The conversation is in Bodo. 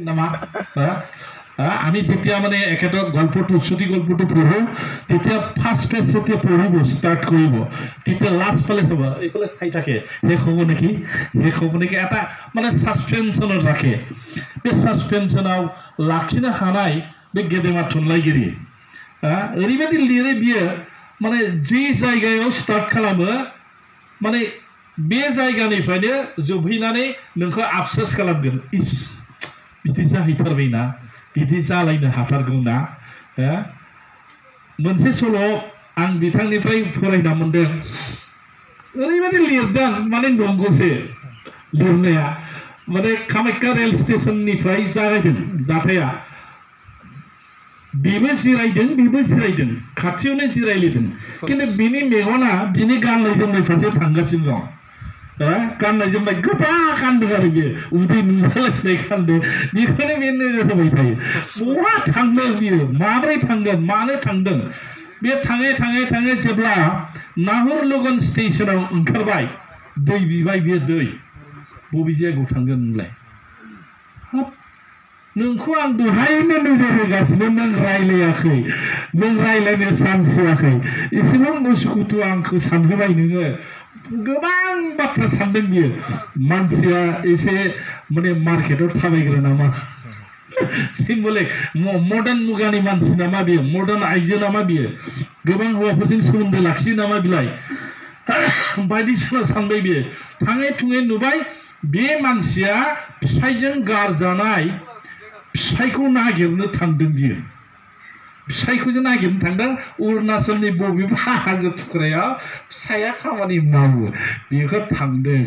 নামা আমি যেতিয়া মানে একেটা গল্পটো শ্ৰুতি গল্পটো পঢ়ো তেতিয়া ফাৰ্ষ্ট পেজ যেতিয়া পঢ়িব ষ্টাৰ্ট কৰিব তেতিয়া লাষ্ট ফালে চাব এইফালে চাই থাকে শেষ হ'ব নেকি এটা মানে সাসপেনশনত ৰাখে बे सासपेनसनाव लाखिनो हानाय बे गेदेमा थुनलाइगिरि ओरैबायदि लिरो बियो माने जे जायगायाव स्टार्ट खालामो माने बे जायगानिफ्रायनो जोबहैनानै नोंखौ आफसोस खालामगोन इस बिदि जाहैथारबायना बिदि जालायनो हाथारगौना मोनसे सल' आं बिथांनिफ्राय फरायना मोनदों ओरैबायदि लिरदों माने नंगौसो लिरनाया माने कामाख्या रेल स्टेशननिफ्राय जागायदों जाथाया बेबो जिरायदों खाथियावनो जिरायलिदों किन्तु बिनि मेगना बिनि गाननाय जोमनाय फारसे थांगासिनो दं गाननाय जोमनाय गोबा गानदों आरो बियो उदै नुजालायनाय गानदों बेखौनो बे नोजोर होबाय थायो बहा थांदों बियो माबोरै थांगोन मानो थांदों बे थाङै जेब्ला नाहरलुगुन स्टेशनाव ओंखारबाय दै बिबाय बियो दै बबे जायगायाव थांगोन नोंलाय हाब नोंखौ आं दहायनो नोजोर होगासिनो नों रायलायाखै नों रायलायनो चान्स होआखै एसेबां उसुखुथु आंखौ सानहोबाय नोङो गोबां बाथ्रा सानदों बियो मानसिया एसे माने मार्केटाव थाबायग्रा नामा सिम्बलिक मडार्न मुगानि मानसि नामा बियो मडार्न आइजो नामा बियो गोबां हौवाफोरजों सोमोन्दो लाखियो नामा बिलाय बायदिसिना सानबाय बियो थाङै नुबाय बे मानसिया फिसायजों गारजानाय फिसायखौ नागिरनो थांदों बियो फिसायखौसो नागिरनो थांदों अरुणाचलनि बबेबा हाजो थुख्रायाव फिसाया खामानि मावो बेखौ थांदों